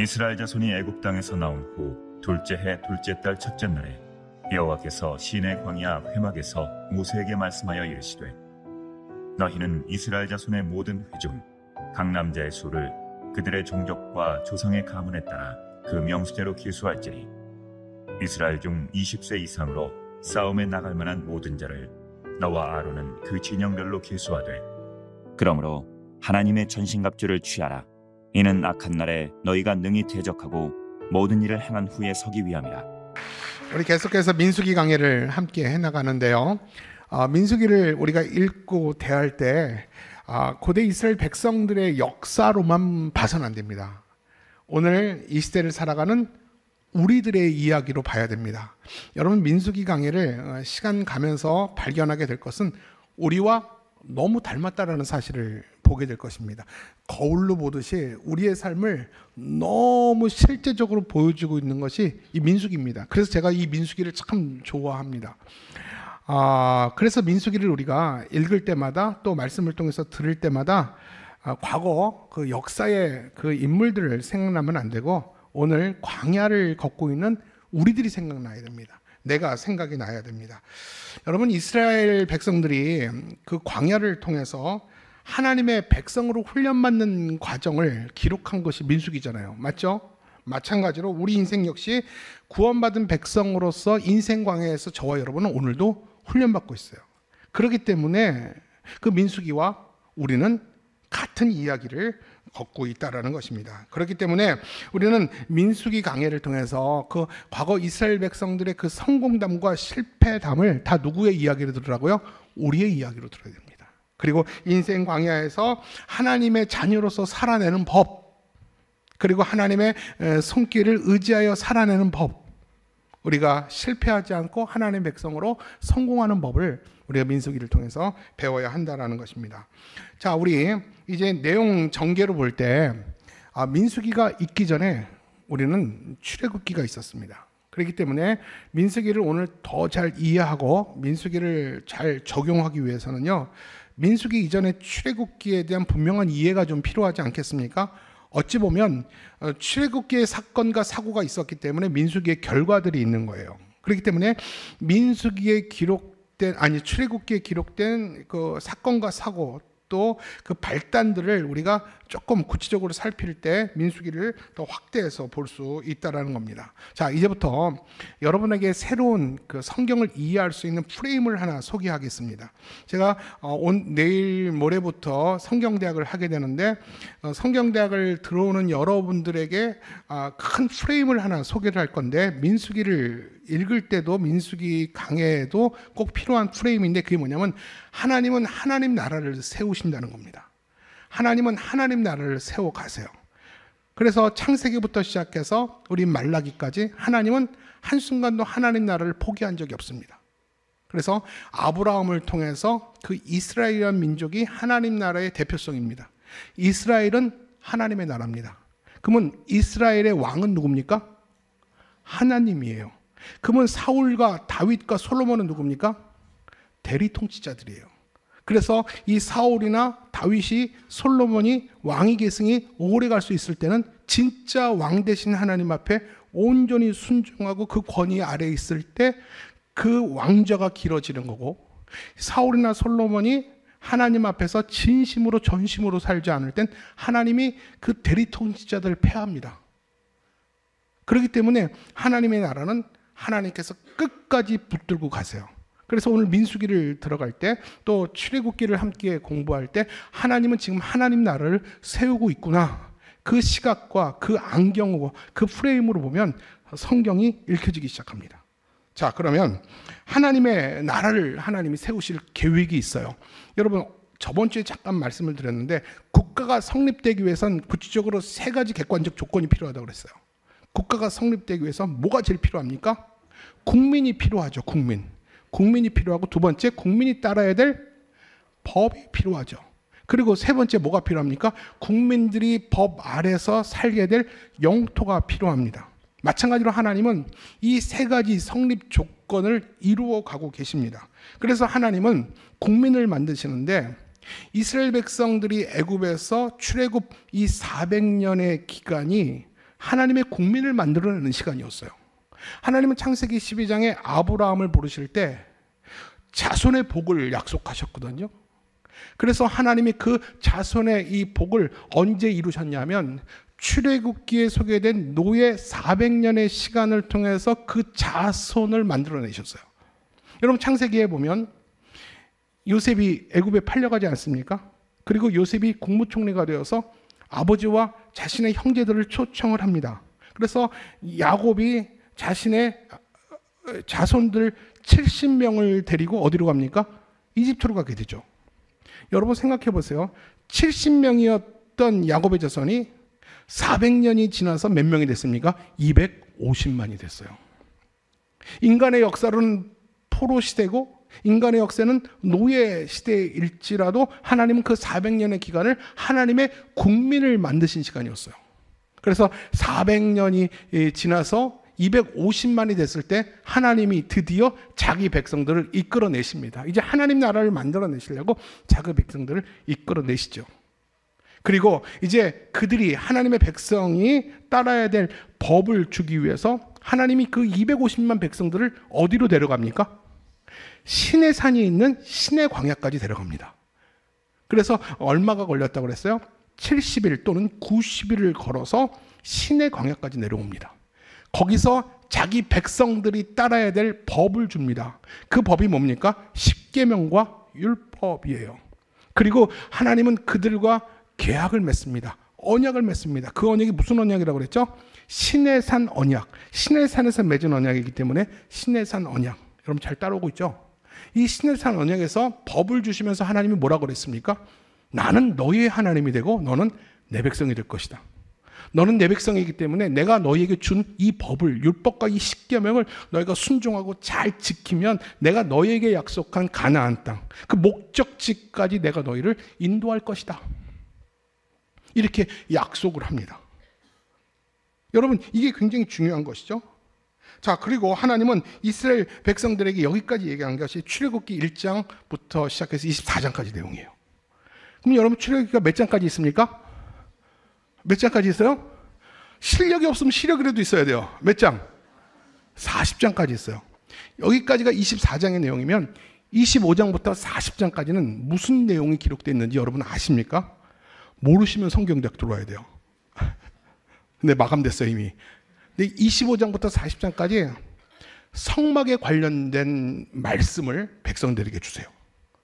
이스라엘 자손이 애굽 땅에서 나온 후 둘째 해 둘째 달 첫째 날에 여호와께서 시내 광야 회막에서 모세에게 말씀하여 이르시되 너희는 이스라엘 자손의 모든 회 중 각 남자의 수를 그들의 종족과 조상의 가문에 따라 그 명수대로 기수할지니 이스라엘 중 20세 이상으로 싸움에 나갈 만한 모든 자를 너와 아론은 그 진영별로 기수하되 그러므로 하나님의 전신갑주를 취하라. 이는 악한 날에 너희가 능히 대적하고 모든 일을 행한 후에 서기 위함이라. 우리 계속해서 민수기 강해를 함께 해나가는데요. 민수기를 우리가 읽고 대할 때 고대 이스라엘 백성들의 역사로만 봐서는 안 됩니다. 오늘 이 시대를 살아가는 우리들의 이야기로 봐야 됩니다. 여러분, 민수기 강해를 시간 가면서 발견하게 될 것은 우리와 너무 닮았다라는 사실을 보게 될 것입니다. 거울로 보듯이 우리의 삶을 너무 실제적으로 보여주고 있는 것이 이 민수기입니다. 그래서 제가 이 민수기를 참 좋아합니다. 그래서 민수기를 우리가 읽을 때마다 또 말씀을 통해서 들을 때마다 과거 그 역사의 그 인물들을 생각나면 안 되고 오늘 광야를 걷고 있는 우리들이 생각나야 됩니다. 내가 생각이 나야 됩니다. 여러분, 이스라엘 백성들이 그 광야를 통해서 하나님의 백성으로 훈련받는 과정을 기록한 것이 민수기잖아요. 맞죠? 마찬가지로 우리 인생 역시 구원받은 백성으로서 인생 광야에서 저와 여러분은 오늘도 훈련받고 있어요. 그렇기 때문에 그 민수기와 우리는 같은 이야기를 걷고 있다라는 것입니다. 그렇기 때문에 우리는 민수기 강해를 통해서 그 과거 이스라엘 백성들의 그 성공담과 실패담을 다 누구의 이야기로 들으라고요? 우리의 이야기로 들어야 됩니다. 그리고 인생 광야에서 하나님의 자녀로서 살아내는 법, 그리고 하나님의 손길을 의지하여 살아내는 법, 우리가 실패하지 않고 하나님의 백성으로 성공하는 법을 우리가 민수기를 통해서 배워야 한다는 것입니다. 자, 우리 이제 내용 전개로 볼 때 민수기가 있기 전에 우리는 출애굽기가 있었습니다. 그렇기 때문에 민수기를 오늘 더 잘 이해하고 민수기를 잘 적용하기 위해서는요, 민수기 이전에 출애굽기에 대한 분명한 이해가 좀 필요하지 않겠습니까? 어찌 보면 출애굽기의 사건과 사고가 있었기 때문에 민수기의 결과들이 있는 거예요. 그렇기 때문에 민수기에 출애굽기에 기록된 그 사건과 사고 또 그 발단들을 우리가 조금 구체적으로 살필 때 민수기를 더 확대해서 볼 수 있다라는 겁니다. 자, 이제부터 여러분에게 새로운 그 성경을 이해할 수 있는 프레임을 하나 소개하겠습니다. 제가 내일 모레부터 성경대학을 하게 되는데 성경대학을 들어오는 여러분들에게 큰 프레임을 하나 소개를 할 건데, 민수기를 읽을 때도 민수기 강해에도 꼭 필요한 프레임인데, 그게 뭐냐면 하나님은 하나님 나라를 세우신다는 겁니다. 하나님은 하나님 나라를 세워가세요. 그래서 창세기부터 시작해서 우리 말라기까지 하나님은 한순간도 하나님 나라를 포기한 적이 없습니다. 그래서 아브라함을 통해서 그 이스라엘이라는 민족이 하나님 나라의 대표성입니다. 이스라엘은 하나님의 나라입니다. 그러면 이스라엘의 왕은 누굽니까? 하나님이에요. 그러면 사울과 다윗과 솔로몬은 누굽니까? 대리 통치자들이에요. 그래서 이 사울이나 다윗이 솔로몬이 왕위 계승이 오래 갈 수 있을 때는 진짜 왕 되신 하나님 앞에 온전히 순종하고 그 권위 아래에 있을 때 그 왕좌가 길어지는 거고, 사울이나 솔로몬이 하나님 앞에서 진심으로 전심으로 살지 않을 땐 하나님이 그 대리 통치자들을 폐하합니다. 그렇기 때문에 하나님의 나라는 하나님께서 끝까지 붙들고 가세요. 그래서 오늘 민수기를 들어갈 때 또 출애굽기를 함께 공부할 때 하나님은 지금 하나님 나라를 세우고 있구나, 그 시각과 그 안경과 그 프레임으로 보면 성경이 읽혀지기 시작합니다. 자, 그러면 하나님의 나라를 하나님이 세우실 계획이 있어요. 여러분, 저번 주에 잠깐 말씀을 드렸는데 국가가 성립되기 위해선 구체적으로 세 가지 객관적 조건이 필요하다고 그랬어요. 국가가 성립되기 위해서 뭐가 제일 필요합니까? 국민이 필요하죠. 국민이 필요하고, 두 번째, 국민이 따라야 될 법이 필요하죠. 그리고 세 번째 뭐가 필요합니까? 국민들이 법 아래서 살게 될 영토가 필요합니다. 마찬가지로 하나님은 이 세 가지 성립 조건을 이루어 가고 계십니다. 그래서 하나님은 국민을 만드시는데 이스라엘 백성들이 애굽에서 출애굽 이 400년의 기간이 하나님의 국민을 만들어내는 시간이었어요. 하나님은 창세기 12장에 아브라함을 부르실 때 자손의 복을 약속하셨거든요. 그래서 하나님이 그 자손의 이 복을 언제 이루셨냐면 출애굽기에 소개된 노예 400년의 시간을 통해서 그 자손을 만들어내셨어요. 여러분 창세기에 보면 요셉이 애굽에 팔려가지 않습니까? 그리고 요셉이 국무총리가 되어서 아버지와 자신의 형제들을 초청을 합니다. 그래서 야곱이 자신의 자손들 70명을 데리고 어디로 갑니까? 이집트로 가게 되죠. 여러분 생각해 보세요. 70명이었던 야곱의 자손이 400년이 지나서 몇 명이 됐습니까? 250만이 됐어요. 인간의 역사는 포로 시대고 인간의 역사는 노예 시대일지라도 하나님은 그 400년의 기간을 하나님의 국민을 만드신 시간이었어요. 그래서 400년이 지나서 250만이 됐을 때 하나님이 드디어 자기 백성들을 이끌어내십니다. 이제 하나님 나라를 만들어내시려고 자기 백성들을 이끌어내시죠. 그리고 이제 그들이 하나님의 백성이 따라야 될 법을 주기 위해서 하나님이 그 250만 백성들을 어디로 데려갑니까? 신의 산이 있는 신의 광야까지 데려갑니다. 그래서 얼마가 걸렸다고 그랬어요? 70일 또는 90일을 걸어서 신의 광야까지 내려옵니다. 거기서 자기 백성들이 따라야 될 법을 줍니다. 그 법이 뭡니까? 십계명과 율법이에요. 그리고 하나님은 그들과 계약을 맺습니다. 언약을 맺습니다. 그 언약이 무슨 언약이라고 그랬죠? 신의 산 언약. 신의 산에서 맺은 언약이기 때문에 신의 산 언약. 여러분 잘 따라오고 있죠? 이 신의 산 언약에서 법을 주시면서 하나님이 뭐라고 그랬습니까? 나는 너희의 하나님이 되고 너는 내 백성이 될 것이다. 너는 내 백성이기 때문에 내가 너희에게 준 이 법을, 율법과 이 십계명을 너희가 순종하고 잘 지키면 내가 너희에게 약속한 가나안 땅, 그 목적지까지 내가 너희를 인도할 것이다. 이렇게 약속을 합니다. 여러분 이게 굉장히 중요한 것이죠. 자, 그리고 하나님은 이스라엘 백성들에게 여기까지 얘기한 것이 출애굽기 1장부터 시작해서 24장까지 내용이에요. 그럼 여러분 출애굽기가 몇 장까지 있습니까? 몇 장까지 있어요? 실력이 없으면 시력이라도 있어야 돼요. 몇 장? 40장까지 있어요. 여기까지가 24장의 내용이면 25장부터 40장까지는 무슨 내용이 기록되어 있는지 여러분 아십니까? 모르시면 성경대학 들어와야 돼요. 근데 마감됐어요 이미. 근데 25장부터 40장까지 성막에 관련된 말씀을 백성들에게 주세요.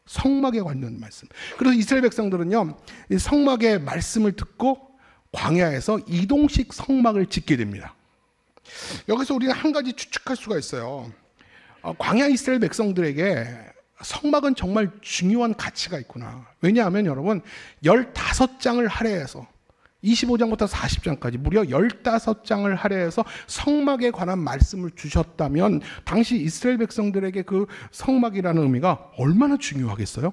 성막에 관련된 말씀. 그래서 이스라엘 백성들은요, 이 성막의 말씀을 듣고 광야에서 이동식 성막을 짓게 됩니다. 여기서 우리가 한 가지 추측할 수가 있어요. 광야 이스라엘 백성들에게 성막은 정말 중요한 가치가 있구나. 왜냐하면 여러분 15장을 할애해서 25장부터 40장까지 무려 15장을 할애해서 성막에 관한 말씀을 주셨다면 당시 이스라엘 백성들에게 그 성막이라는 의미가 얼마나 중요하겠어요?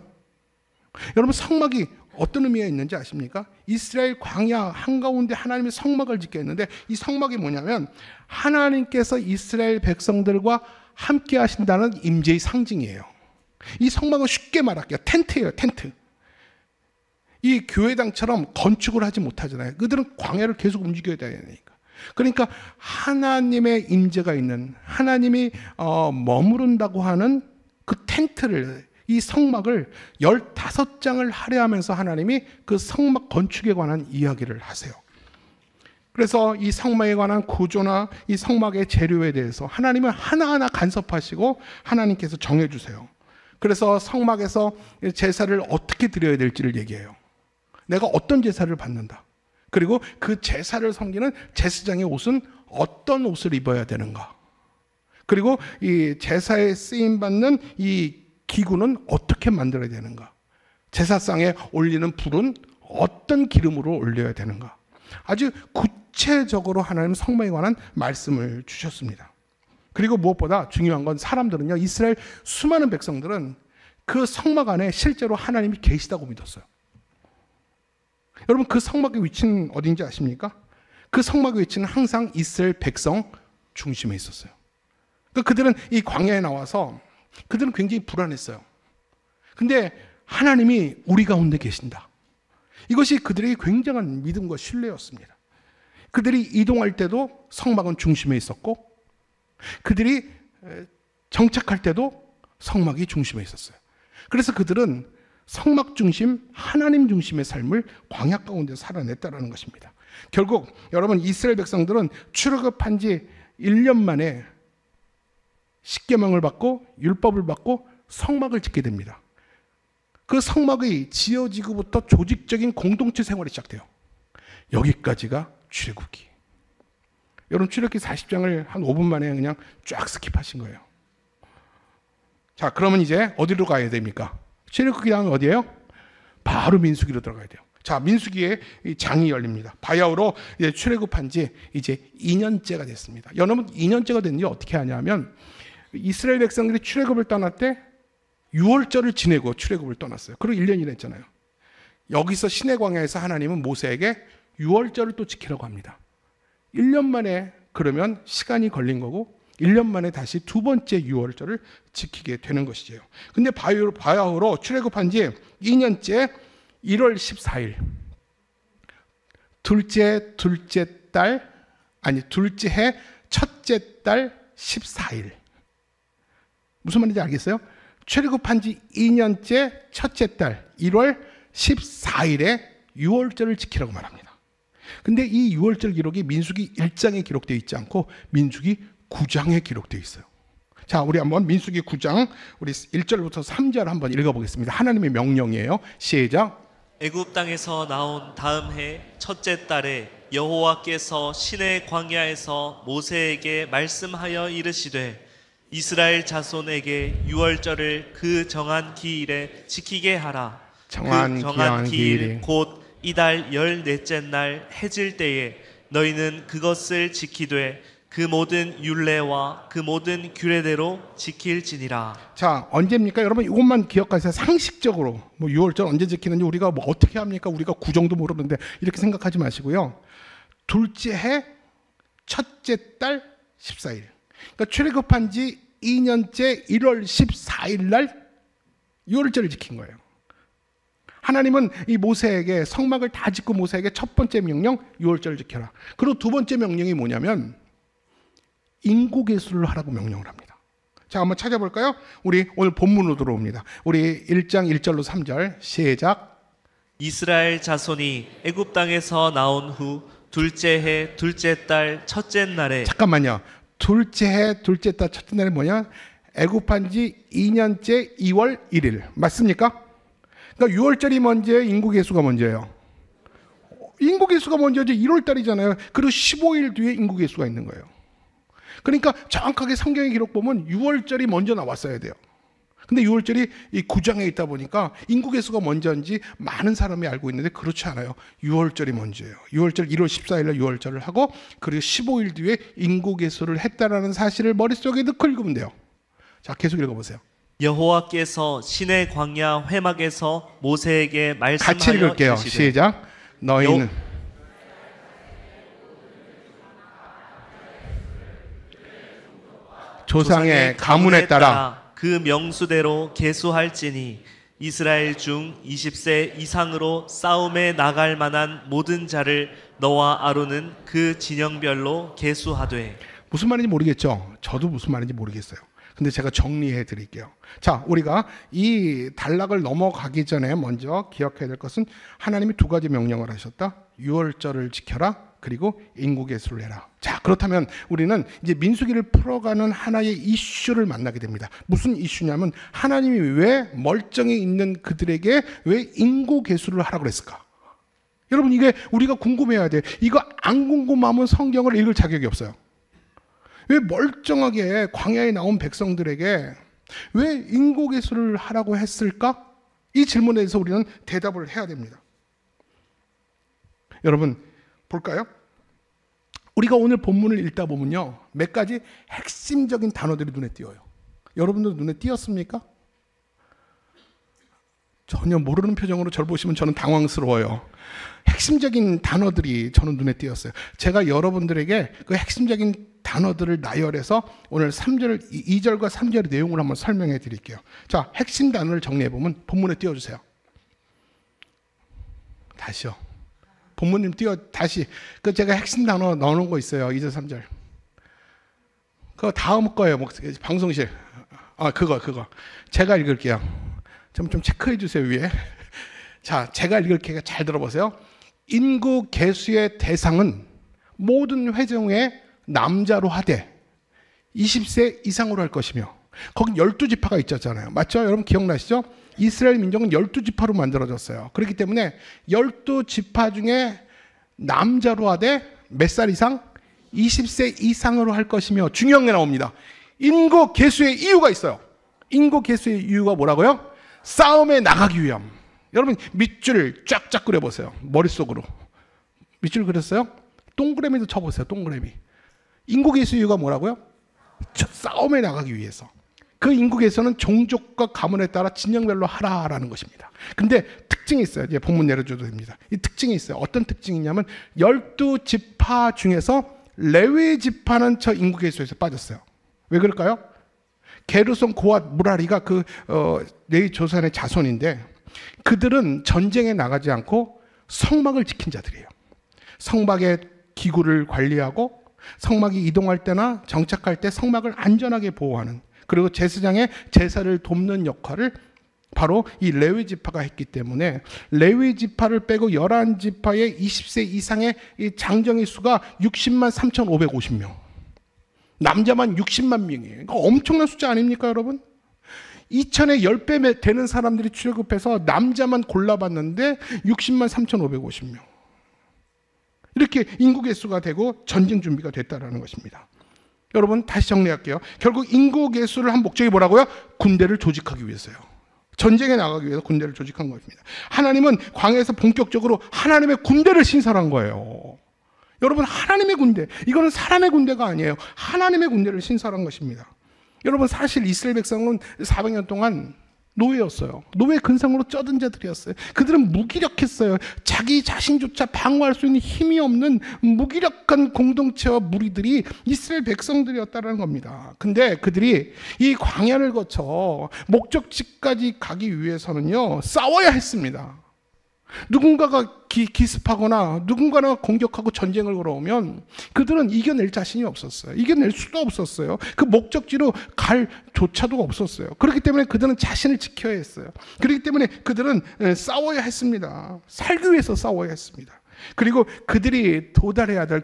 여러분 성막이 어떤 의미가 있는지 아십니까? 이스라엘 광야 한가운데 하나님의 성막을 짓게 했는데 이 성막이 뭐냐면 하나님께서 이스라엘 백성들과 함께 하신다는 임재의 상징이에요. 이 성막은 쉽게 말할게요. 텐트예요, 텐트. 이 교회당처럼 건축을 하지 못하잖아요. 그들은 광야를 계속 움직여야 되니까. 그러니까 하나님의 임재가 있는, 하나님이 머무른다고 하는 그 텐트를, 이 성막을 15장을 할애하면서 하나님이 그 성막 건축에 관한 이야기를 하세요. 그래서 이 성막에 관한 구조나 이 성막의 재료에 대해서 하나님은 하나하나 간섭하시고 하나님께서 정해주세요. 그래서 성막에서 제사를 어떻게 드려야 될지를 얘기해요. 내가 어떤 제사를 받는다. 그리고 그 제사를 섬기는 제사장의 옷은 어떤 옷을 입어야 되는가. 그리고 이 제사에 쓰임받는 이 기구는 어떻게 만들어야 되는가. 제사상에 올리는 불은 어떤 기름으로 올려야 되는가. 아주 구체적으로 하나님 성막에 관한 말씀을 주셨습니다. 그리고 무엇보다 중요한 건 사람들은요, 이스라엘 수많은 백성들은 그 성막 안에 실제로 하나님이 계시다고 믿었어요. 여러분 그 성막의 위치는 어딘지 아십니까? 그 성막의 위치는 항상 이스라엘 백성 중심에 있었어요. 그들은 이 광야에 나와서 그들은 굉장히 불안했어요. 근데 하나님이 우리 가운데 계신다. 이것이 그들에게 굉장한 믿음과 신뢰였습니다. 그들이 이동할 때도 성막은 중심에 있었고 그들이 정착할 때도 성막이 중심에 있었어요. 그래서 그들은 성막 중심, 하나님 중심의 삶을 광야 가운데 살아냈다라는 것입니다. 결국 여러분 이스라엘 백성들은 출애굽한 지 1년 만에 십계명을 받고 율법을 받고 성막을 짓게 됩니다. 그 성막이 지어지고부터 조직적인 공동체 생활이 시작돼요. 여기까지가 출애굽기. 여러분 출애굽기 40장을 한 5분 만에 그냥 쫙 스킵하신 거예요. 자, 그러면 이제 어디로 가야 됩니까? 출애굽기 다음에 어디예요? 바로 민수기로 들어가야 돼요. 자, 민수기에 장이 열립니다. 바야흐로 이제 출애굽한 지 이제 2년째가 됐습니다. 여러분 2년째가 됐는지 어떻게 하냐면 이스라엘 백성들이 출애굽을 떠날 때 6월절을 지내고 출애굽을 떠났어요. 그리고 1년이나 했잖아요. 여기서 시내 광야에서 하나님은 모세에게 6월절을 또 지키라고 합니다. 1년 만에 그러면 시간이 걸린 거고 1년 만에 다시 두 번째 6월절을 지키게 되는 것이죠. 근데 바야흐로 출애굽한 지 2년째 1월 14일 둘째 해 첫째 달 14일. 무슨 말인지 알겠어요? 출애굽한 지 2년째 첫째 달 1월 14일에 6월절을 지키라고 말합니다. 근데 이 6월절 기록이 민수기 1장에 기록되어 있지 않고 민수기 9장에 기록되어 있어요. 자, 우리 한번 민수기 9장 우리 1절부터 3절 한번 읽어보겠습니다. 하나님의 명령이에요. 시작. 애굽 땅에서 나온 다음 해 첫째 달에 여호와께서 시내 광야에서 모세에게 말씀하여 이르시되 이스라엘 자손에게 유월절을 그 정한 기일에 지키게 하라. 정한 기일 곧 이달 14째 날 해질 때에 너희는 그것을 지키되 그 모든 율례와 그 모든 규례대로 지킬지니라. 자, 언제입니까? 여러분 이것만 기억하세요. 상식적으로 뭐 6월절 언제 지키는지 우리가 뭐 어떻게 합니까? 우리가 구정도 모르는데 이렇게 생각하지 마시고요. 둘째 해 첫째 달 14일. 그러니까 출애굽한 지 2년째 1월 14일 날 6월절을 지킨 거예요. 하나님은 이 모세에게 성막을 다 짓고 모세에게 첫 번째 명령 6월절을 지켜라. 그리고 두 번째 명령이 뭐냐면 인고계수를 하라고 명령을 합니다. 자, 한번 찾아볼까요? 우리 오늘 본문으로 들어옵니다. 우리 1장 1절로 3절 시작. 이스라엘 자손이 애굽 땅에서 나온 후 둘째 해 둘째 달 첫째 날에. 잠깐만요. 둘째 해 둘째 달 첫째 날이 뭐냐? 애굽한 지 2년째 2월 1일 맞습니까? 그러니까 6월절이 먼저예요? 인구계수가 먼저예요? 인구계수가 먼저지. 1월 달이잖아요. 그리고 15일 뒤에 인구계수가 있는 거예요. 그러니까 정확하게 성경의 기록 보면 6월절이 먼저 나왔어야 돼요. 근데 6월절이 이 9장에 있다 보니까 인구계수가 먼저인지 많은 사람이 알고 있는데 그렇지 않아요. 6월절이 먼저예요. 6월절 1월 14일에 6월절을 하고 그리고 15일 뒤에 인구계수를 했다라는 사실을 머릿속에 넣고 읽으면 돼요. 자, 계속 읽어보세요. 여호와께서 시내 광야 회막에서 모세에게 말씀하여 같이 읽을게요. 이르시되. 시작. 너희는 조상의 가문에 따라 그 명수대로 계수할지니 이스라엘 중 20세 이상으로 싸움에 나갈 만한 모든 자를 너와 아론은 그 진영별로 계수하되. 무슨 말인지 모르겠죠? 저도 무슨 말인지 모르겠어요. 근데 제가 정리해 드릴게요. 자, 우리가 이 단락을 넘어가기 전에 먼저 기억해야 될 것은 하나님이 두 가지 명령을 하셨다. 6월절을 지켜라. 그리고 인구계수를 해라. 자, 그렇다면 우리는 이제 민수기를 풀어가는 하나의 이슈를 만나게 됩니다. 무슨 이슈냐면 하나님이 왜 멀쩡히 있는 그들에게 왜 인구계수를 하라고 그랬을까? 여러분 이게 우리가 궁금해야 돼요. 이거 안 궁금하면 성경을 읽을 자격이 없어요. 왜 멀쩡하게 광야에 나온 백성들에게 왜 인구계수를 하라고 했을까? 이 질문에 대해서 우리는 대답을 해야 됩니다. 여러분 볼까요? 우리가 오늘 본문을 읽다 보면요, 몇 가지 핵심적인 단어들이 눈에 띄어요. 여러분들 눈에 띄었습니까? 전혀 모르는 표정으로 저를 보시면 저는 당황스러워요. 핵심적인 단어들이 저는 눈에 띄었어요. 제가 여러분들에게 그 핵심적인 단어들을 나열해서 오늘 2절과 3절의 내용을 한번 설명해 드릴게요. 자, 핵심 단어를 정리해 보면 본문에 띄워주세요. 다시요. 본문님 다시 제가 핵심 단어 넣어놓은 거 있어요. 2절 3절. 그거 다음 거예요. 방송실. 그거 제가 읽을게요. 좀 체크해 주세요. 위에. 자, 제가 읽을게요. 잘 들어보세요. 인구 계수의 대상은 모든 회중의 남자로 하되 20세 이상으로 할 것이며, 거기 12지파가 있었잖아요. 맞죠? 여러분 기억나시죠? 이스라엘 민족은 12지파로 만들어졌어요. 그렇기 때문에 12지파 중에 남자로 하되 몇 살 이상? 20세 이상으로 할 것이며, 중요한 게 나옵니다. 인구 계수의 이유가 있어요. 인구 계수의 이유가 뭐라고요? 싸움에 나가기 위함. 여러분 밑줄 쫙쫙 그려보세요. 머릿속으로. 밑줄 그렸어요? 동그라미도 쳐보세요. 동그라미. 인구 계수 이유가 뭐라고요? 싸움에 나가기 위해서. 그 인구 계수는 종족과 가문에 따라 진영별로 하라라는 것입니다. 근데 특징이 있어요. 이제 본문 내려줘도 됩니다. 이 특징이 있어요. 어떤 특징이 있냐면 12지파 중에서 레위 지파는 저 인구 계수에서 빠졌어요. 왜 그럴까요? 게르손, 고앗, 무라리가 레위 조선의 자손인데, 그들은 전쟁에 나가지 않고 성막을 지킨 자들이에요. 성막의 기구를 관리하고 성막이 이동할 때나 정착할 때 성막을 안전하게 보호하는, 그리고 제사장의 제사를 돕는 역할을 바로 이 레위 지파가 했기 때문에, 레위 지파를 빼고 11지파의 20세 이상의 이 장정의 수가 60만 3,550명. 남자만 60만 명이에요. 엄청난 숫자 아닙니까, 여러분? 2천의 10배 되는 사람들이 출애굽해서 남자만 골라봤는데 60만 3,550명. 이렇게 인구 개수가 되고 전쟁 준비가 됐다는 것입니다. 여러분 다시 정리할게요. 결국 인구 개수를 한 목적이 뭐라고요? 군대를 조직하기 위해서요. 전쟁에 나가기 위해서 군대를 조직한 것입니다. 하나님은 광야에서 본격적으로 하나님의 군대를 신설한 거예요. 여러분 하나님의 군대, 이거는 사람의 군대가 아니에요. 하나님의 군대를 신설한 것입니다. 여러분 사실 이스라엘 백성은 400년 동안 노예였어요. 노예 근성으로 쩌든 자들이었어요. 그들은 무기력했어요. 자기 자신조차 방어할 수 있는 힘이 없는 무기력한 공동체와 무리들이 이스라엘 백성들이었다는 겁니다. 근데 그들이 이 광야를 거쳐 목적지까지 가기 위해서는요, 싸워야 했습니다. 누군가가 기습하거나 누군가가 공격하고 전쟁을 걸어오면 그들은 이겨낼 자신이 없었어요. 이겨낼 수도 없었어요. 그 목적지로 갈 조차도 없었어요. 그렇기 때문에 그들은 자신을 지켜야 했어요. 그렇기 때문에 그들은 싸워야 했습니다. 살기 위해서 싸워야 했습니다. 그리고 그들이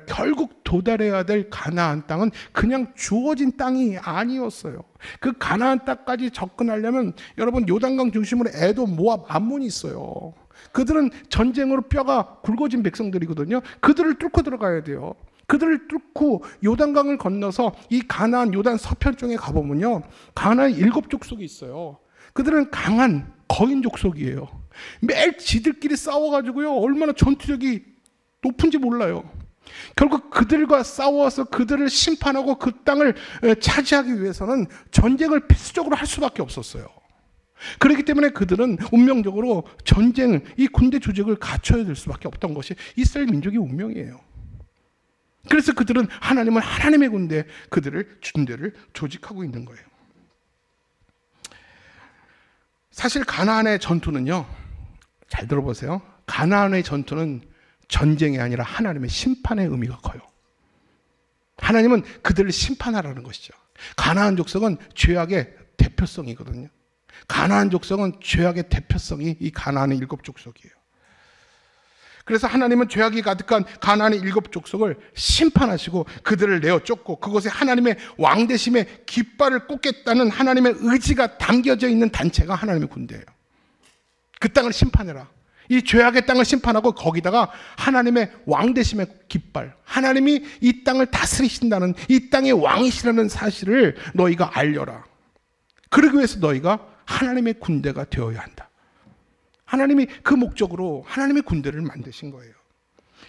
결국 도달해야 될 가나안 땅은 그냥 주어진 땅이 아니었어요. 그 가나안 땅까지 접근하려면 여러분 요단강 중심으로 에돔, 모압, 암몬이 있어요. 그들은 전쟁으로 뼈가 굵어진 백성들이거든요. 그들을 뚫고 들어가야 돼요. 그들을 뚫고 요단강을 건너서 이 가나안 요단 서편 쪽에 가보면요, 가나안 7족속이 있어요. 그들은 강한 거인 족속이에요. 매일 지들끼리 싸워가지고요, 얼마나 전투력이 높은지 몰라요. 결국 그들과 싸워서 그들을 심판하고 그 땅을 차지하기 위해서는 전쟁을 필수적으로 할 수밖에 없었어요. 그렇기 때문에 그들은 운명적으로 전쟁을, 이 군대 조직을 갖춰야 될 수밖에 없던 것이 이스라엘 민족의 운명이에요. 그래서 그들은 하나님은 하나님의 군대를 조직하고 있는 거예요. 사실 가나안의 전투는요, 잘 들어보세요. 가나안의 전투는 전쟁이 아니라 하나님의 심판의 의미가 커요. 하나님은 그들을 심판하라는 것이죠. 가나안 족속은 죄악의 대표성이거든요. 가나안 족속은 죄악의 대표성이 이 가나안의 7족속이에요. 그래서 하나님은 죄악이 가득한 가나안의 7족속을 심판하시고 그들을 내어 쫓고 그곳에 하나님의 왕대심의 깃발을 꽂겠다는 하나님의 의지가 담겨져 있는 단체가 하나님의 군대예요. 그 땅을 심판해라. 이 죄악의 땅을 심판하고 거기다가 하나님의 왕대심의 깃발, 하나님이 이 땅을 다스리신다는, 이 땅의 왕이시라는 사실을 너희가 알려라. 그러기 위해서 너희가 하나님의 군대가 되어야 한다. 하나님이 그 목적으로 하나님의 군대를 만드신 거예요.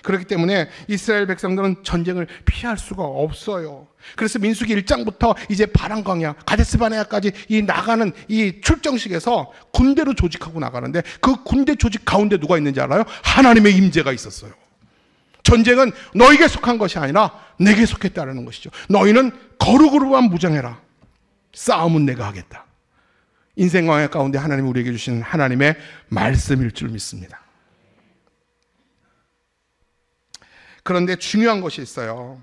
그렇기 때문에 이스라엘 백성들은 전쟁을 피할 수가 없어요. 그래서 민수기 1장부터 이제 바람광야, 가데스바네아까지 이 나가는 이 출정식에서 군대로 조직하고 나가는데, 그 군대 조직 가운데 누가 있는지 알아요? 하나님의 임재가 있었어요. 전쟁은 너에게 속한 것이 아니라 내게 속했다는 것이죠. 너희는 거룩으로만 무장해라. 싸움은 내가 하겠다. 인생 광야 가운데 하나님이 우리에게 주신 하나님의 말씀일 줄 믿습니다. 그런데 중요한 것이 있어요.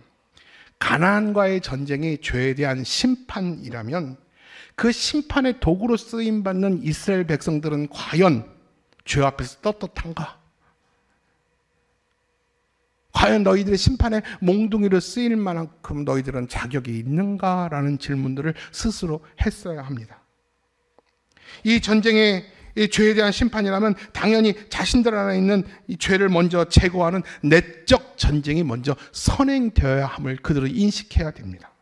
가나안과의 전쟁이 죄에 대한 심판이라면 그 심판의 도구로 쓰임받는 이스라엘 백성들은 과연 죄 앞에서 떳떳한가? 과연 너희들의 심판의 몽둥이로 쓰일 만큼 너희들은 자격이 있는가라는 질문들을 스스로 했어야 합니다. 이 전쟁의 이 죄에 대한 심판이라면 당연히 자신들 안에 있는 이 죄를 먼저 제거하는 내적 전쟁이 먼저 선행되어야 함을 그들은 인식해야 됩니다.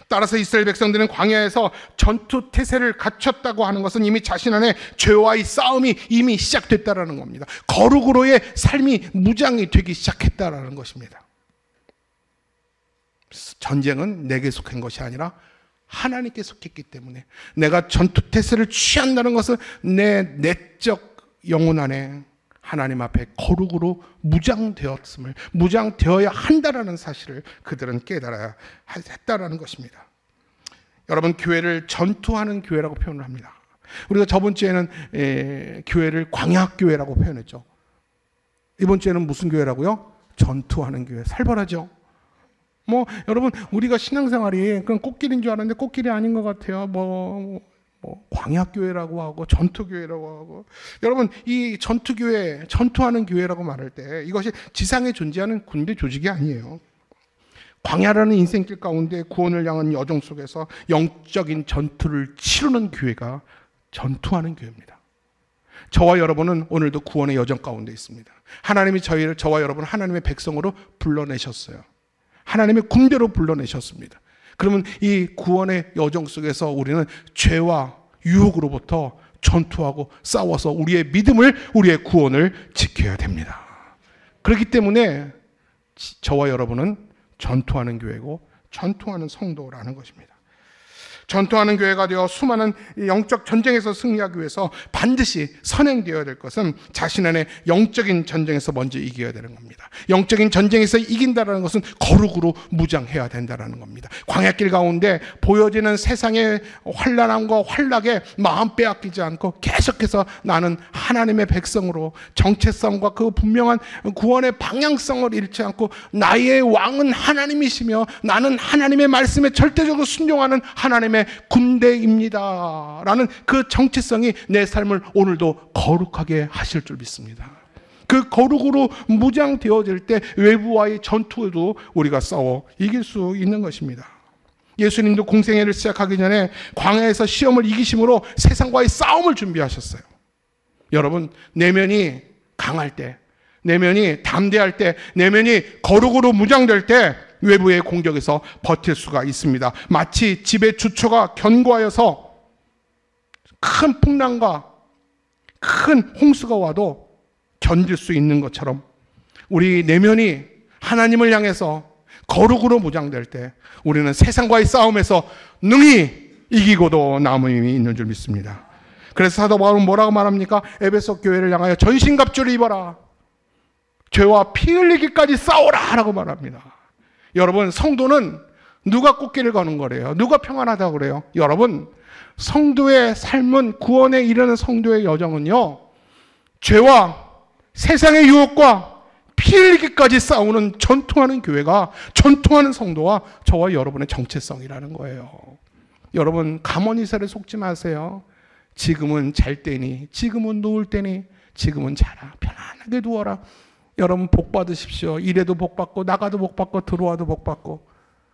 따라서 이스라엘 백성들은 광야에서 전투 태세를 갖췄다고 하는 것은 이미 자신 안에 죄와의 싸움이 이미 시작됐다라는 겁니다. 거룩으로의 삶이 무장이 되기 시작했다라는 것입니다. 전쟁은 내게 속한 것이 아니라 하나님께 속했기 때문에 내가 전투 태세를 취한다는 것은 내 내적 영혼 안에 하나님 앞에 거룩으로 무장되어야 한다라는 사실을 그들은 깨달아야 했다라는 것입니다. 여러분, 교회를 전투하는 교회라고 표현을 합니다. 우리가 저번 주에는 교회를 광야교회라고 표현했죠. 이번 주에는 무슨 교회라고요? 전투하는 교회. 살벌하죠. 여러분, 우리가 신앙생활이 그냥 꽃길인 줄 알았는데 꽃길이 아닌 것 같아요. 광야교회라고 하고 전투교회라고 하고. 여러분, 이 전투교회, 전투하는 교회라고 말할 때 이것이 지상에 존재하는 군대 조직이 아니에요. 광야라는 인생길 가운데 구원을 향한 여정 속에서 영적인 전투를 치르는 교회가 전투하는 교회입니다. 저와 여러분은 오늘도 구원의 여정 가운데 있습니다. 하나님이 저와 여러분을 하나님의 백성으로 불러내셨어요. 하나님의 군대로 불러내셨습니다. 그러면 이 구원의 여정 속에서 우리는 죄와 유혹으로부터 전투하고 싸워서 우리의 믿음을, 우리의 구원을 지켜야 됩니다. 그렇기 때문에 저와 여러분은 전투하는 교회고 전투하는 성도라는 것입니다. 전투하는 교회가 되어 수많은 영적 전쟁에서 승리하기 위해서 반드시 선행되어야 될 것은 자신 안에 영적인 전쟁에서 먼저 이겨야 되는 겁니다. 영적인 전쟁에서 이긴다는 것은 거룩으로 무장해야 된다는 겁니다. 광야길 가운데 보여지는 세상의 환난함과 환락에 마음 빼앗기지 않고 계속해서 나는 하나님의 백성으로 정체성과 그 분명한 구원의 방향성을 잃지 않고 나의 왕은 하나님이시며 나는 하나님의 말씀에 절대적으로 순종하는 하나님의 군대입니다 라는 그 정체성이 내 삶을 오늘도 거룩하게 하실 줄 믿습니다. 그 거룩으로 무장되어질 때 외부와의 전투에도 우리가 싸워 이길 수 있는 것입니다. 예수님도 공생애를 시작하기 전에 광야에서 시험을 이기심으로 세상과의 싸움을 준비하셨어요. 여러분, 내면이 강할 때, 내면이 담대할 때, 내면이 거룩으로 무장될 때 외부의 공격에서 버틸 수가 있습니다. 마치 집의 주초가 견고하여서 큰 풍랑과 큰 홍수가 와도 견딜 수 있는 것처럼 우리 내면이 하나님을 향해서 거룩으로 무장될 때 우리는 세상과의 싸움에서 능히 이기고도 남음이 있는 줄 믿습니다. 그래서 사도 바울은 뭐라고 말합니까? 에베소 교회를 향하여 전신갑주를 입어라. 죄와 피 흘리기까지 싸워라 라고 말합니다. 여러분, 성도는 누가 꽃길을 거는 거래요? 누가 평안하다고 그래요? 여러분, 성도의 삶은, 구원에 이르는 성도의 여정은요, 죄와 세상의 유혹과 피 흘리기까지 싸우는 전투하는 교회가, 전투하는 성도와 저와 여러분의 정체성이라는 거예요. 여러분, 가모니설에 속지 마세요. 지금은 잘 때니, 지금은 누울 때니, 지금은 자라, 편안하게 누워라. 여러분, 복 받으십시오. 이래도 복 받고 나가도 복 받고 들어와도 복 받고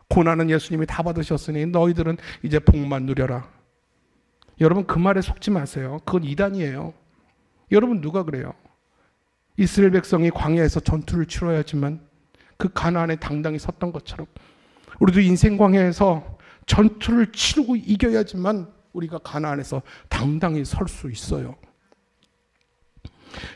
고난은 예수님이 다 받으셨으니 너희들은 이제 복만 누려라. 여러분, 그 말에 속지 마세요. 그건 이단이에요. 여러분, 누가 그래요? 이스라엘 백성이 광야에서 전투를 치러야지만 그 가나안에 당당히 섰던 것처럼 우리도 인생 광야에서 전투를 치르고 이겨야지만 우리가 가나안에서 당당히 설 수 있어요.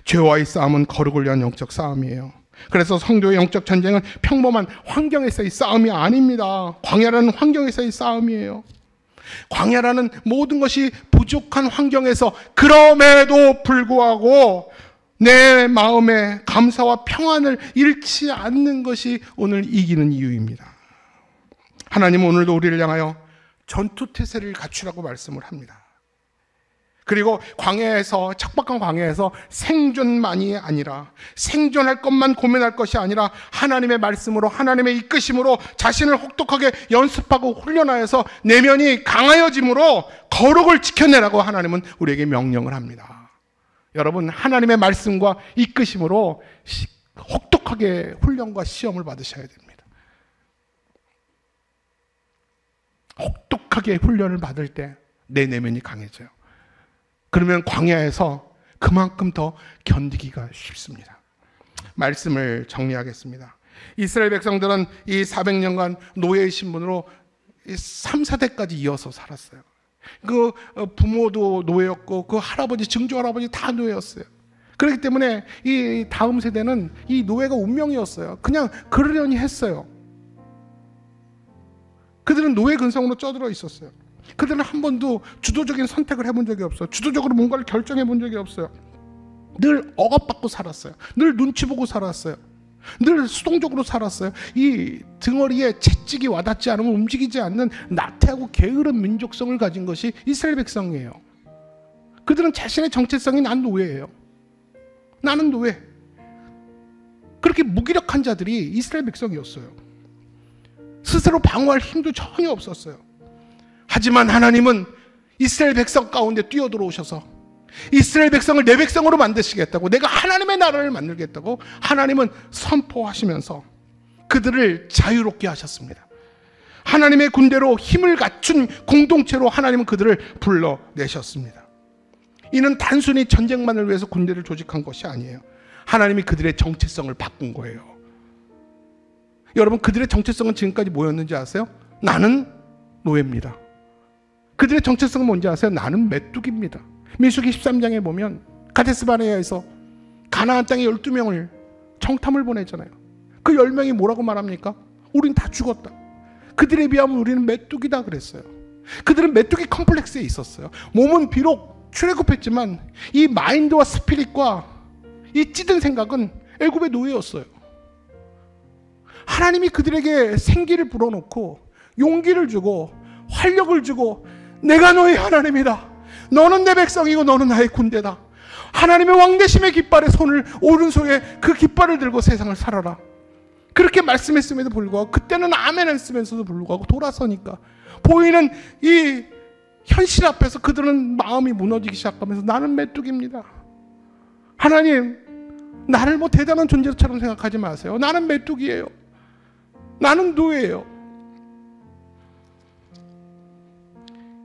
죄와의 싸움은 거룩을 위한 영적 싸움이에요. 그래서 성도의 영적 전쟁은 평범한 환경에서의 싸움이 아닙니다. 광야라는 환경에서의 싸움이에요. 광야라는 모든 것이 부족한 환경에서 그럼에도 불구하고 내 마음에 감사와 평안을 잃지 않는 것이 오늘 이기는 이유입니다. 하나님은 오늘도 우리를 향하여 전투태세를 갖추라고 말씀을 합니다. 그리고 광야에서, 척박한 광야에서 생존만이 아니라, 생존할 것만 고민할 것이 아니라 하나님의 말씀으로, 하나님의 이끄심으로 자신을 혹독하게 연습하고 훈련하여서 내면이 강하여짐으로 거룩을 지켜내라고 하나님은 우리에게 명령을 합니다. 여러분, 하나님의 말씀과 이끄심으로 혹독하게 훈련과 시험을 받으셔야 됩니다. 혹독하게 훈련을 받을 때 내 내면이 강해져요. 그러면 광야에서 그만큼 더 견디기가 쉽습니다. 말씀을 정리하겠습니다. 이스라엘 백성들은 이 400년간 노예의 신분으로 3, 4대까지 이어서 살았어요. 그 부모도 노예였고 그 할아버지, 증조 할아버지 다 노예였어요. 그렇기 때문에 이 다음 세대는 이 노예가 운명이었어요. 그냥 그러려니 했어요. 그들은 노예 근성으로 쪄들어 있었어요. 그들은 한 번도 주도적인 선택을 해본 적이 없어요. 주도적으로 뭔가를 결정해 본 적이 없어요. 늘 억압받고 살았어요. 늘 눈치 보고 살았어요. 늘 수동적으로 살았어요. 이 등어리에 채찍이 와닿지 않으면 움직이지 않는 나태하고 게으른 민족성을 가진 것이 이스라엘 백성이에요. 그들은 자신의 정체성이 난 노예예요. 나는 노예. 그렇게 무기력한 자들이 이스라엘 백성이었어요. 스스로 방어할 힘도 전혀 없었어요. 하지만 하나님은 이스라엘 백성 가운데 뛰어들어오셔서 이스라엘 백성을 내 백성으로 만드시겠다고, 내가 하나님의 나라를 만들겠다고 하나님은 선포하시면서 그들을 자유롭게 하셨습니다. 하나님의 군대로 힘을 갖춘 공동체로 하나님은 그들을 불러내셨습니다. 이는 단순히 전쟁만을 위해서 군대를 조직한 것이 아니에요. 하나님이 그들의 정체성을 바꾼 거예요. 여러분, 그들의 정체성은 지금까지 뭐였는지 아세요? 나는 노예입니다. 그들의 정체성은 뭔지 아세요? 나는 메뚜기입니다. 민수기 13장에 보면 가데스 바네아에서 가나안 땅에 12명을 정탐을 보내잖아요. 그 10명이 뭐라고 말합니까? 우린 다 죽었다. 그들에 비하면 우리는 메뚜기다 그랬어요. 그들은 메뚜기 컴플렉스에 있었어요. 몸은 비록 출애굽했지만 이 마인드와 스피릿과 이 찌든 생각은 애굽의 노예였어요. 하나님이 그들에게 생기를 불어넣고 용기를 주고 활력을 주고, 내가 너의 하나님이다. 너는 내 백성이고 너는 나의 군대다. 하나님의 왕대심의 깃발에 손을, 오른손에 그 깃발을 들고 세상을 살아라. 그렇게 말씀했음에도 불구하고, 그때는 아멘 했으면서도 불구하고 돌아서니까 보이는 이 현실 앞에서 그들은 마음이 무너지기 시작하면서 나는 메뚜기입니다. 하나님, 나를 뭐 대단한 존재처럼 생각하지 마세요. 나는 메뚜기예요. 나는 노예예요.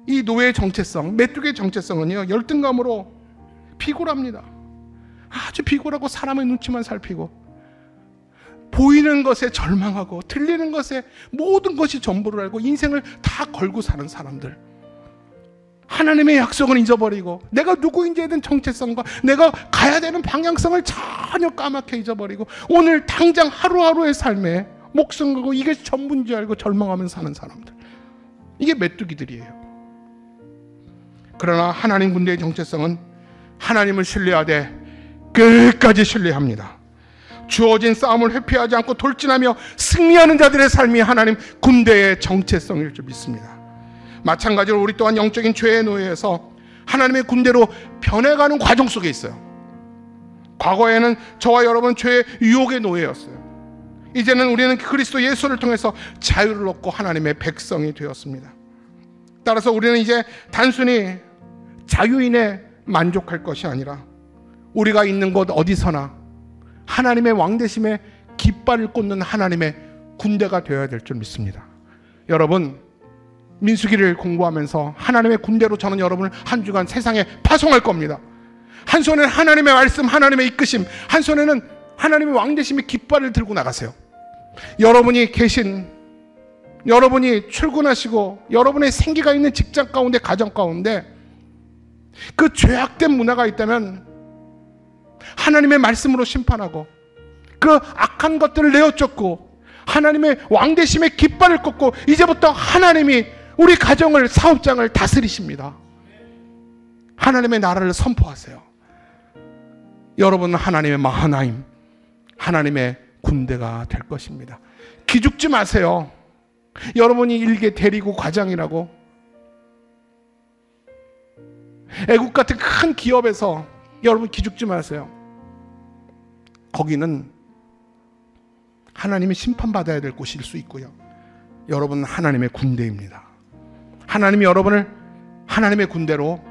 이 노예의 정체성, 메뚜기의 정체성은요, 열등감으로 비굴합니다. 아주 비굴하고 사람의 눈치만 살피고, 보이는 것에 절망하고, 들리는 것에 모든 것이 전부를 알고 인생을 다 걸고 사는 사람들. 하나님의 약속은 잊어버리고, 내가 누구인지에 대한 정체성과 내가 가야 되는 방향성을 전혀 까맣게 잊어버리고, 오늘 당장 하루하루의 삶에 목숨 걸고 이게 전부인 줄 알고 절망하면서 사는 사람들. 이게 메뚜기들이에요. 그러나 하나님 군대의 정체성은 하나님을 신뢰하되 끝까지 신뢰합니다. 주어진 싸움을 회피하지 않고 돌진하며 승리하는 자들의 삶이 하나님 군대의 정체성일 줄 믿습니다. 마찬가지로 우리 또한 영적인 죄의 노예에서 하나님의 군대로 변해가는 과정 속에 있어요. 과거에는 저와 여러분 죄의 유혹의 노예였어요. 이제는 우리는 그리스도 예수를 통해서 자유를 얻고 하나님의 백성이 되었습니다. 따라서 우리는 이제 단순히 자유인에 만족할 것이 아니라 우리가 있는 곳 어디서나 하나님의 왕대심에 깃발을 꽂는 하나님의 군대가 되어야 될 줄 믿습니다. 여러분, 민수기를 공부하면서 하나님의 군대로 저는 여러분을 한 주간 세상에 파송할 겁니다. 한 손에는 하나님의 말씀, 하나님의 이끄심, 한 손에는 하나님의 왕대심의 깃발을 들고 나가세요. 여러분이 출근하시고 여러분의 생기가 있는 직장 가운데, 가정 가운데 그 죄악된 문화가 있다면 하나님의 말씀으로 심판하고 그 악한 것들을 내어쫓고 하나님의 왕대심의 깃발을 꽂고 이제부터 하나님이 우리 가정을, 사업장을 다스리십니다. 하나님의 나라를 선포하세요. 여러분은 하나님의 마하나임, 하나님의 군대가 될 것입니다. 기죽지 마세요. 여러분이 일개 대리고 과장이라고 애국 같은 큰 기업에서 여러분 기죽지 마세요. 거기는 하나님이 심판받아야 될 곳일 수 있고요. 여러분은 하나님의 군대입니다. 하나님이 여러분을 하나님의 군대로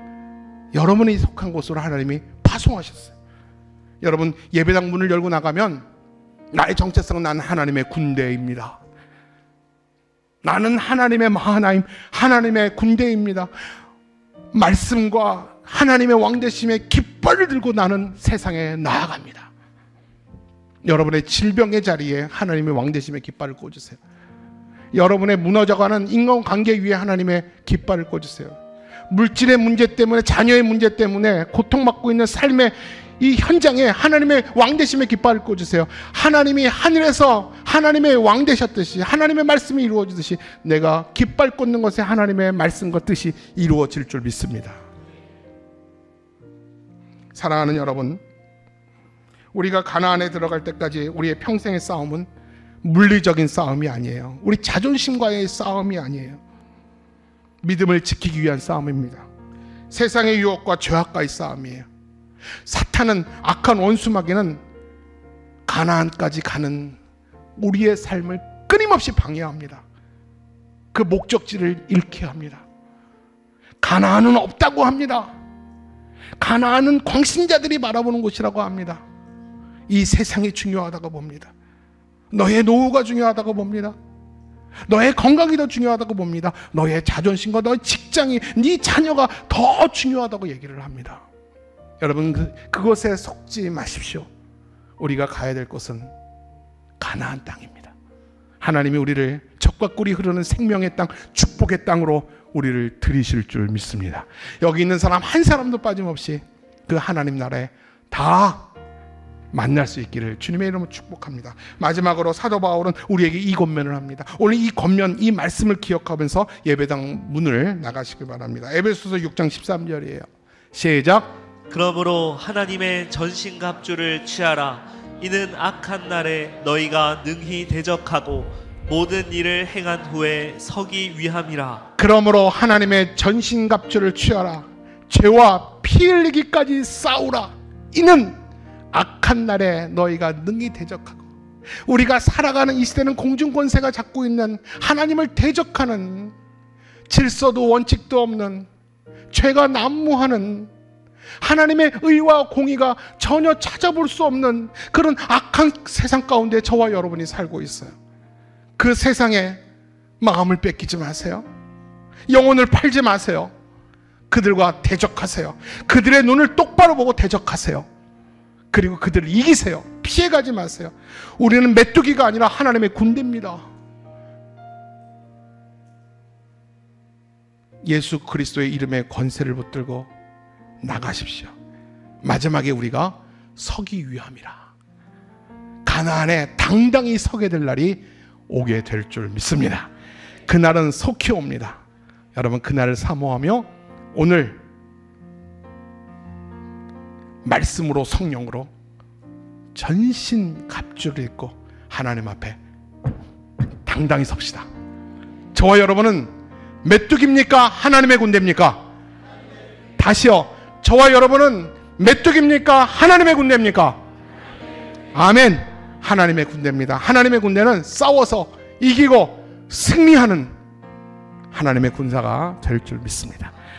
여러분이 속한 곳으로 하나님이 파송하셨어요. 여러분 예배당 문을 열고 나가면 나의 정체성은 나는 하나님의 군대입니다. 나는 하나님의 마하나임, 하나님의 군대입니다. 말씀과 하나님의 왕되심의 깃발을 들고 나는 세상에 나아갑니다. 여러분의 질병의 자리에 하나님의 왕되심의 깃발을 꽂으세요. 여러분의 무너져가는 인간관계 위에 하나님의 깃발을 꽂으세요. 물질의 문제 때문에, 자녀의 문제 때문에 고통받고 있는 삶의 이 현장에 하나님의 왕되심의 깃발을 꽂으세요. 하나님이 하늘에서 하나님의 왕 되셨듯이, 하나님의 말씀이 이루어지듯이 내가 깃발 꽂는 것에 하나님의 말씀과 뜻이 이루어질 줄 믿습니다. 사랑하는 여러분, 우리가 가나안에 들어갈 때까지 우리의 평생의 싸움은 물리적인 싸움이 아니에요. 우리 자존심과의 싸움이 아니에요. 믿음을 지키기 위한 싸움입니다. 세상의 유혹과 죄악과의 싸움이에요. 사탄은, 악한 원수마귀는 가나안까지 가는 우리의 삶을 끊임없이 방해합니다. 그 목적지를 잃게 합니다. 가나안은 없다고 합니다. 가나안은 광신자들이 바라보는 곳이라고 합니다. 이 세상이 중요하다고 봅니다. 너의 노후가 중요하다고 봅니다. 너의 건강이 더 중요하다고 봅니다. 너의 자존심과 너의 직장이, 네 자녀가 더 중요하다고 얘기를 합니다. 여러분, 그것에 속지 마십시오. 우리가 가야 될 곳은 가나안 땅입니다. 하나님이 우리를 젖과 꿀이 흐르는 생명의 땅, 축복의 땅으로 우리를 들이실 줄 믿습니다. 여기 있는 사람 한 사람도 빠짐없이 그 하나님 나라에 다 만날 수 있기를 주님의 이름으로 축복합니다. 마지막으로 사도 바울은 우리에게 이 권면을 합니다. 오늘 이 권면, 이 말씀을 기억하면서 예배당 문을 나가시길 바랍니다. 에베소서 6장 13절이에요. 시작. 그러므로 하나님의 전신갑주를 취하라. 이는 악한 날에 너희가 능히 대적하고 모든 일을 행한 후에 서기 위함이라. 그러므로 하나님의 전신갑주를 취하라. 죄와 피 흘리기까지 싸우라. 이는 악한 날에 너희가 능히 대적하고. 우리가 살아가는 이 시대는 공중권세가 잡고 있는, 하나님을 대적하는, 질서도 원칙도 없는, 죄가 난무하는, 하나님의 의와 공의가 전혀 찾아볼 수 없는 그런 악한 세상 가운데 저와 여러분이 살고 있어요. 그 세상에 마음을 뺏기지 마세요. 영혼을 팔지 마세요. 그들과 대적하세요. 그들의 눈을 똑바로 보고 대적하세요. 그리고 그들을 이기세요. 피해가지 마세요. 우리는 메뚜기가 아니라 하나님의 군대입니다. 예수 그리스도의 이름에 권세를 붙들고 나가십시오. 마지막에 우리가 서기 위함이라. 가나안에 당당히 서게 될 날이 오게 될 줄 믿습니다. 그날은 속히 옵니다. 여러분, 그날을 사모하며 오늘 말씀으로, 성령으로 전신 갑주를 입고 하나님 앞에 당당히 섭시다. 저와 여러분은 메뚜기입니까? 하나님의 군대입니까? 다시요. 저와 여러분은 메뚜기입니까? 하나님의 군대입니까? 아멘. 하나님의 군대입니다. 하나님의 군대는 싸워서 이기고 승리하는 하나님의 군사가 될 줄 믿습니다.